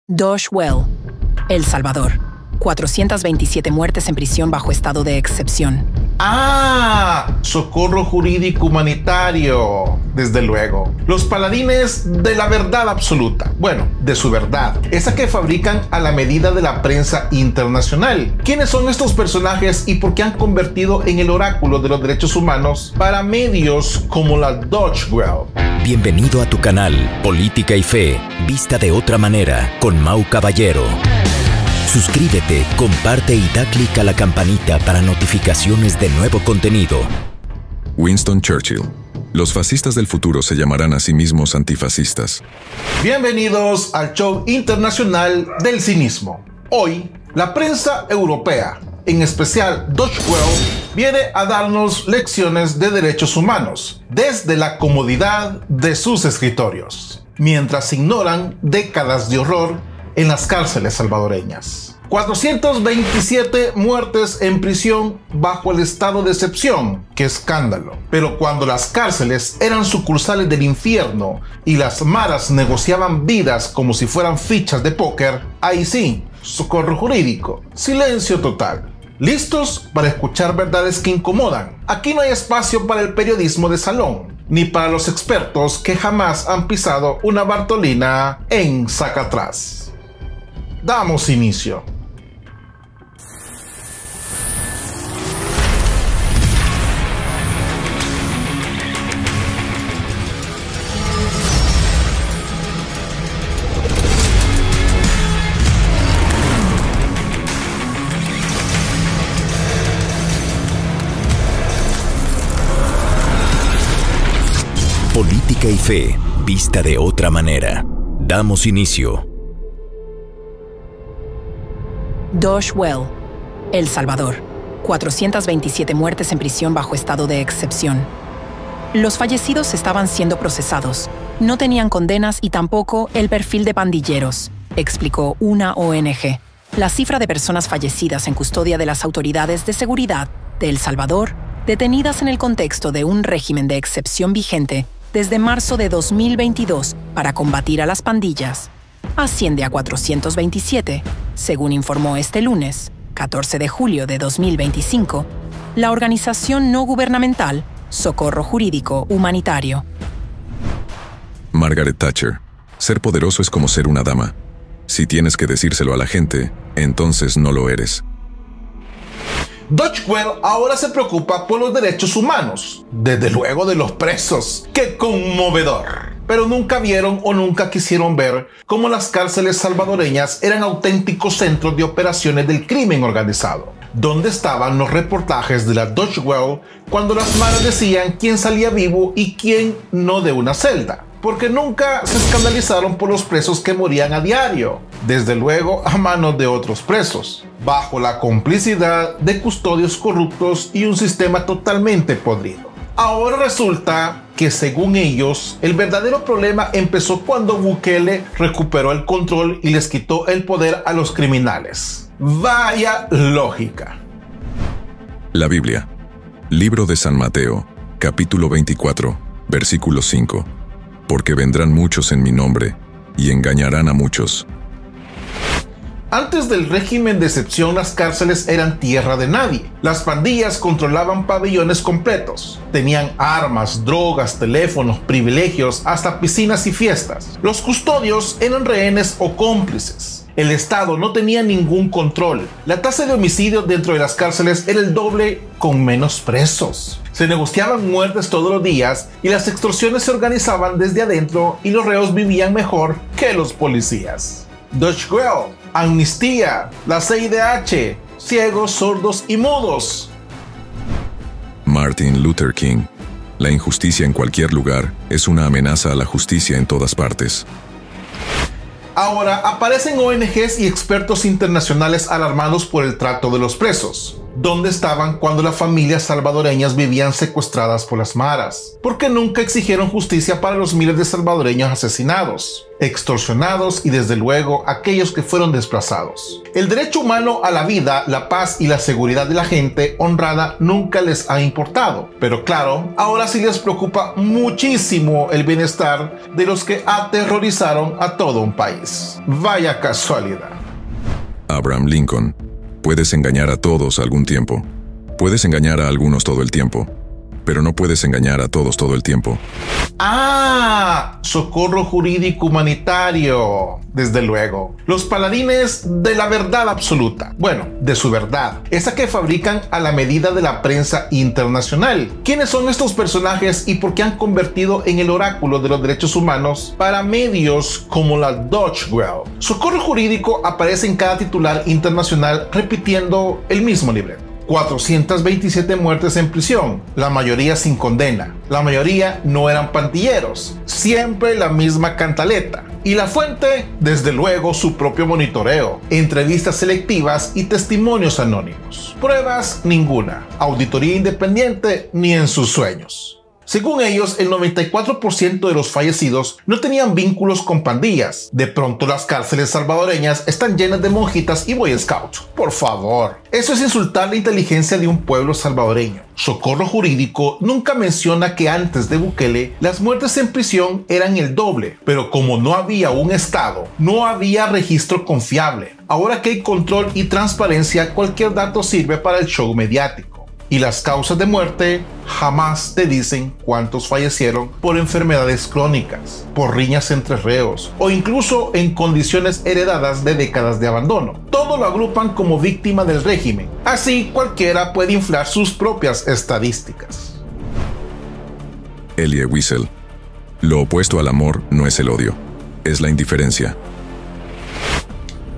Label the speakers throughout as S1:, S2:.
S1: Josh Well, El Salvador. 427 muertes en prisión bajo estado de excepción.
S2: ¡Ah! Socorro jurídico humanitario. Desde luego. Los paladines de la verdad absoluta. Bueno, de su verdad. Esa que fabrican a la medida de la prensa internacional. ¿Quiénes son estos personajes y por qué han convertido en el oráculo de los derechos humanos para medios como la Deutsche Welle?
S3: Bienvenido a tu canal Política y Fe, vista de otra manera, con Mau Caballero. Suscríbete, comparte y da clic a la campanita para notificaciones de nuevo contenido.
S4: Winston Churchill. Los fascistas del futuro se llamarán a sí mismos antifascistas.
S2: Bienvenidos al show internacional del cinismo. Hoy, la prensa europea, en especial Deutsche Welle, viene a darnos lecciones de derechos humanos desde la comodidad de sus escritorios, mientras ignoran décadas de horror en las cárceles salvadoreñas. 427 muertes en prisión bajo el estado de excepción. ¡Qué escándalo! Pero cuando las cárceles eran sucursales del infierno y las maras negociaban vidas como si fueran fichas de póker, ahí sí, socorro jurídico, silencio total. ¿Listos para escuchar verdades que incomodan? Aquí no hay espacio para el periodismo de salón, ni para los expertos que jamás han pisado una Bartolina en Zacatrás. Damos inicio.
S3: Política y Fe, vista de otra manera. Damos inicio.
S1: Josh Well, El Salvador. 427 muertes en prisión bajo estado de excepción. Los fallecidos estaban siendo procesados. No tenían condenas y tampoco el perfil de pandilleros, explicó una ONG. La cifra de personas fallecidas en custodia de las autoridades de seguridad de El Salvador, detenidas en el contexto de un régimen de excepción vigente desde marzo de 2022 para combatir a las pandillas, asciende a 427, según informó este lunes, 14 de julio de 2025, la organización no gubernamental Socorro Jurídico Humanitario.
S4: Margaret Thatcher. Ser poderoso es como ser una dama. Si tienes que decírselo a la gente, entonces no lo eres.
S2: Deutsche Welle ahora se preocupa por los derechos humanos, desde luego de los presos. ¡Qué conmovedor! Pero nunca vieron o nunca quisieron ver cómo las cárceles salvadoreñas eran auténticos centros de operaciones del crimen organizado. ¿Dónde estaban los reportajes de la Deutsche Welle cuando las maras decían quién salía vivo y quién no de una celda? Porque nunca se escandalizaron por los presos que morían a diario, desde luego a manos de otros presos, bajo la complicidad de custodios corruptos y un sistema totalmente podrido. Ahora resulta que, según ellos, el verdadero problema empezó cuando Bukele recuperó el control y les quitó el poder a los criminales. ¡Vaya lógica!
S4: La Biblia. Libro de San Mateo, capítulo 24, versículo 5. Porque vendrán muchos en mi nombre, y engañarán a muchos.
S2: Antes del régimen de excepción, las cárceles eran tierra de nadie. Las pandillas controlaban pabellones completos. Tenían armas, drogas, teléfonos, privilegios, hasta piscinas y fiestas. Los custodios eran rehenes o cómplices. El Estado no tenía ningún control. La tasa de homicidios dentro de las cárceles era el doble con menos presos. Se negociaban muertes todos los días y las extorsiones se organizaban desde adentro y los reos vivían mejor que los policías. Deutsche Welle, amnistía, la CIDH, ciegos, sordos y mudos.
S4: Martin Luther King. La injusticia en cualquier lugar es una amenaza a la justicia en todas partes.
S2: Ahora aparecen ONGs y expertos internacionales alarmados por el trato de los presos. ¿Dónde estaban cuando las familias salvadoreñas vivían secuestradas por las maras? ¿Por qué nunca exigieron justicia para los miles de salvadoreños asesinados, extorsionados y desde luego aquellos que fueron desplazados? El derecho humano a la vida, la paz y la seguridad de la gente honrada nunca les ha importado. Pero claro, ahora sí les preocupa muchísimo el bienestar de los que aterrorizaron a todo un país. Vaya casualidad.
S4: Abraham Lincoln. Puedes engañar a todos algún tiempo. Puedes engañar a algunos todo el tiempo. Pero no puedes engañar a todos todo el tiempo.
S2: ¡Ah! Socorro jurídico humanitario. Desde luego. Los paladines de la verdad absoluta. Bueno, de su verdad. Esa que fabrican a la medida de la prensa internacional. ¿Quiénes son estos personajes y por qué han convertido en el oráculo de los derechos humanos para medios como la Deutsche Welle? Socorro jurídico aparece en cada titular internacional repitiendo el mismo libreto. 427 muertes en prisión, la mayoría sin condena. La mayoría no eran pandilleros, siempre la misma cantaleta. Y la fuente, desde luego, su propio monitoreo, entrevistas selectivas y testimonios anónimos. Pruebas ninguna, auditoría independiente ni en sus sueños. Según ellos, el 94% de los fallecidos no tenían vínculos con pandillas. De pronto las cárceles salvadoreñas están llenas de monjitas y boy scouts. Por favor, eso es insultar la inteligencia de un pueblo salvadoreño. Socorro Jurídico nunca menciona que antes de Bukele las muertes en prisión eran el doble, pero como no había un Estado, no había registro confiable. Ahora que hay control y transparencia, cualquier dato sirve para el show mediático. Y las causas de muerte jamás te dicen cuántos fallecieron por enfermedades crónicas, por riñas entre reos o incluso en condiciones heredadas de décadas de abandono. Todo lo agrupan como víctima del régimen. Así cualquiera puede inflar sus propias estadísticas.
S4: Elie Wiesel. Lo opuesto al amor no es el odio, es la indiferencia.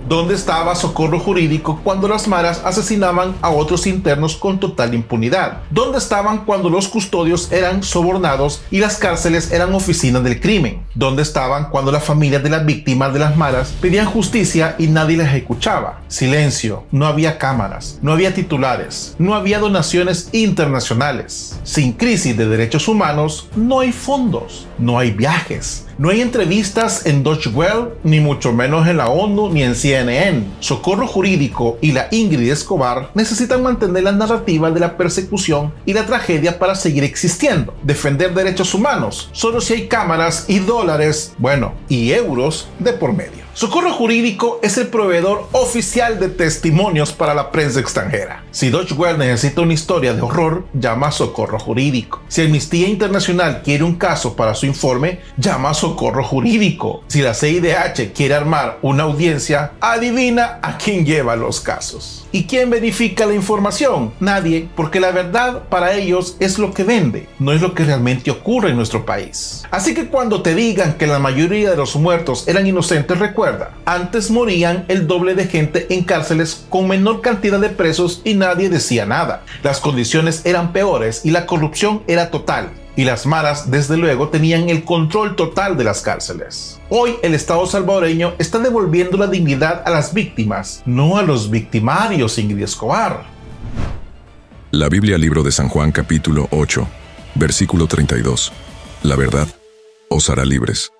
S2: ¿Dónde estaba Socorro Jurídico cuando las maras asesinaban a otros internos con total impunidad? ¿Dónde estaban cuando los custodios eran sobornados y las cárceles eran oficinas del crimen? ¿Dónde estaban cuando las familias de las víctimas de las maras pedían justicia y nadie las escuchaba? Silencio, no había cámaras, no había titulares, no había donaciones internacionales. Sin crisis de derechos humanos, no hay fondos, no hay viajes. No hay entrevistas en Deutsche Welle, ni mucho menos en la ONU ni en CNN. Socorro Jurídico y la Ingrid Escobar necesitan mantener la narrativa de la persecución y la tragedia para seguir existiendo. Defender derechos humanos, solo si hay cámaras y dólares, bueno, y euros de por medio. Socorro Jurídico es el proveedor oficial de testimonios para la prensa extranjera. Si Deutsche Welle necesita una historia de horror, llama a Socorro Jurídico. Si Amnistía Internacional quiere un caso para su informe, llama a Socorro Jurídico. Si la CIDH quiere armar una audiencia, adivina a quién lleva los casos. ¿Y quién verifica la información? Nadie, porque la verdad para ellos es lo que vende, no es lo que realmente ocurre en nuestro país. Así que cuando te digan que la mayoría de los muertos eran inocentes, recuerda, antes morían el doble de gente en cárceles con menor cantidad de presos y nadie decía nada. Las condiciones eran peores y la corrupción era total. Y las maras, desde luego, tenían el control total de las cárceles. Hoy el Estado salvadoreño está devolviendo la dignidad a las víctimas, no a los victimarios, Ingrid Escobar.
S4: La Biblia, libro de San Juan, capítulo 8, versículo 32. La verdad os hará libres.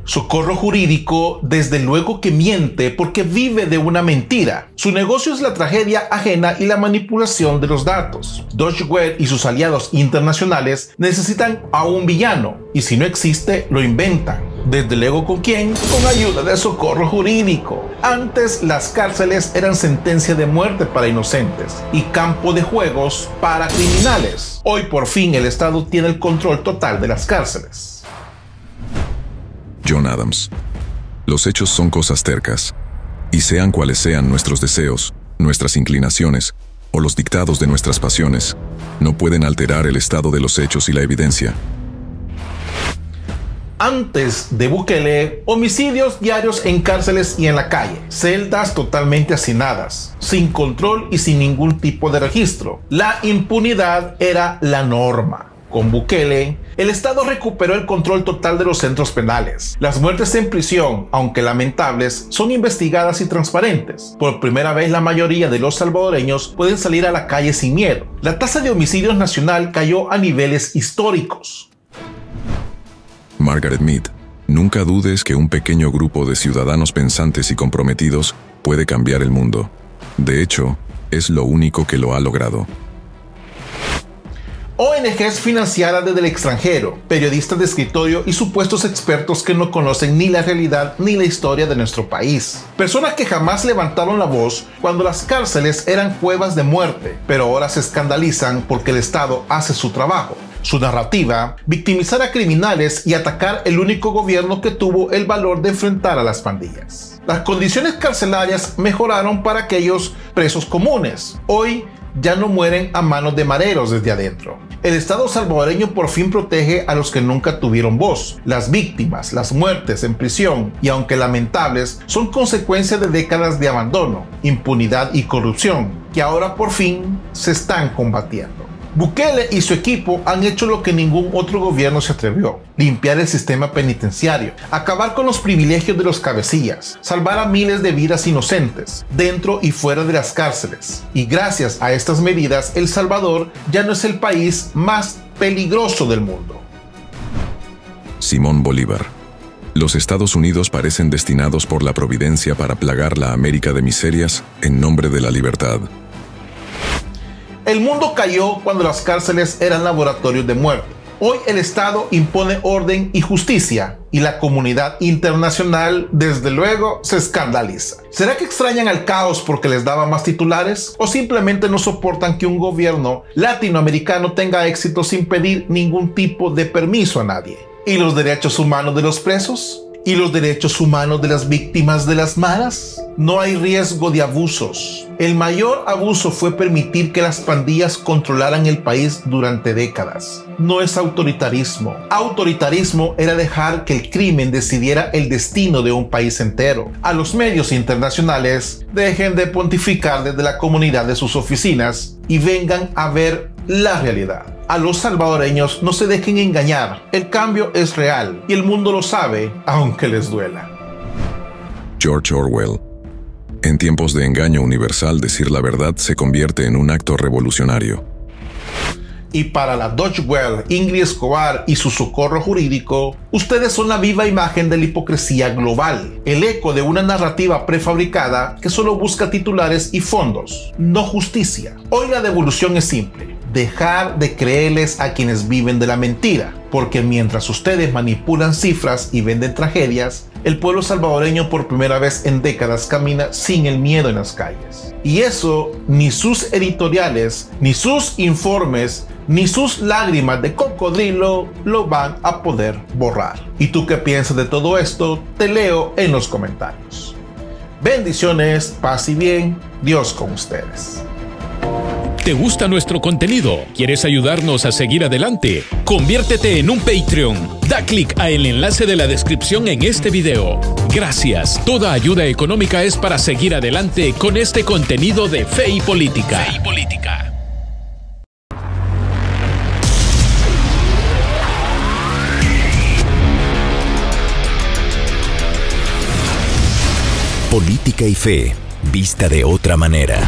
S2: Socorro Jurídico, desde luego que miente porque vive de una mentira. Su negocio es la tragedia ajena y la manipulación de los datos. Deutsche Welle y sus aliados internacionales necesitan a un villano, y si no existe, lo inventan. ¿Desde luego con quién? Con ayuda de Socorro Jurídico. Antes las cárceles eran sentencia de muerte para inocentes y campo de juegos para criminales. Hoy por fin el Estado tiene el control total de las cárceles.
S4: John Adams. Los hechos son cosas tercas, y sean cuales sean nuestros deseos, nuestras inclinaciones o los dictados de nuestras pasiones, no pueden alterar el estado de los hechos y la evidencia.
S2: Antes de Bukele, homicidios diarios en cárceles y en la calle, celdas totalmente hacinadas, sin control y sin ningún tipo de registro. La impunidad era la norma. Con Bukele, el Estado recuperó el control total de los centros penales. Las muertes en prisión, aunque lamentables, son investigadas y transparentes. Por primera vez, la mayoría de los salvadoreños pueden salir a la calle sin miedo. La tasa de homicidios nacional cayó a niveles históricos.
S4: Margaret Mead, nunca dudes que un pequeño grupo de ciudadanos pensantes y comprometidos puede cambiar el mundo. De hecho, es lo único que lo ha logrado.
S2: ONGs financiadas desde el extranjero, periodistas de escritorio y supuestos expertos que no conocen ni la realidad ni la historia de nuestro país. Personas que jamás levantaron la voz cuando las cárceles eran cuevas de muerte, pero ahora se escandalizan porque el Estado hace su trabajo. Su narrativa, victimizar a criminales y atacar el único gobierno que tuvo el valor de enfrentar a las pandillas. Las condiciones carcelarias mejoraron para aquellos presos comunes. Hoy ya no mueren a manos de mareros desde adentro. El Estado salvadoreño por fin protege a los que nunca tuvieron voz. Las víctimas, las muertes en prisión y aunque lamentables, son consecuencia de décadas de abandono, impunidad y corrupción, que ahora por fin se están combatiendo. Bukele y su equipo han hecho lo que ningún otro gobierno se atrevió: limpiar el sistema penitenciario, acabar con los privilegios de los cabecillas, salvar a miles de vidas inocentes, dentro y fuera de las cárceles. Y gracias a estas medidas, El Salvador ya no es el país más peligroso del mundo.
S4: Simón Bolívar. Los Estados Unidos parecen destinados por la providencia para plagar la América de miserias en nombre de la libertad.
S2: El mundo cayó cuando las cárceles eran laboratorios de muerte. Hoy el Estado impone orden y justicia y la comunidad internacional, desde luego, se escandaliza. ¿Será que extrañan al caos porque les daba más titulares? ¿O simplemente no soportan que un gobierno latinoamericano tenga éxito sin pedir ningún tipo de permiso a nadie? ¿Y los derechos humanos de los presos? ¿Y los derechos humanos de las víctimas de las maras? No hay riesgo de abusos. El mayor abuso fue permitir que las pandillas controlaran el país durante décadas. No es autoritarismo. Autoritarismo era dejar que el crimen decidiera el destino de un país entero. A los medios internacionales, dejen de pontificar desde la comunidad de sus oficinas y vengan a ver la realidad. A los salvadoreños no se dejen engañar. El cambio es real y el mundo lo sabe, aunque les duela.
S4: George Orwell. En tiempos de engaño universal, decir la verdad se convierte en un acto revolucionario.
S2: Y para la Deutsche Welle, Ingrid Escobar y su socorro jurídico, ustedes son la viva imagen de la hipocresía global, el eco de una narrativa prefabricada que solo busca titulares y fondos, no justicia. Hoy la devolución es simple: dejar de creerles a quienes viven de la mentira, porque mientras ustedes manipulan cifras y venden tragedias, el pueblo salvadoreño por primera vez en décadas camina sin el miedo en las calles. Y eso ni sus editoriales, ni sus informes, ni sus lágrimas de cocodrilo lo van a poder borrar. ¿Y tú qué piensas de todo esto? Te leo en los comentarios. Bendiciones, paz y bien, Dios con ustedes.
S5: ¿Te gusta nuestro contenido? ¿Quieres ayudarnos a seguir adelante? Conviértete en un Patreon. Da clic al enlace de la descripción en este video. Gracias. Toda ayuda económica es para seguir adelante con este contenido de Fe y Política. Fe y Política.
S3: Política y fe, vista de otra manera.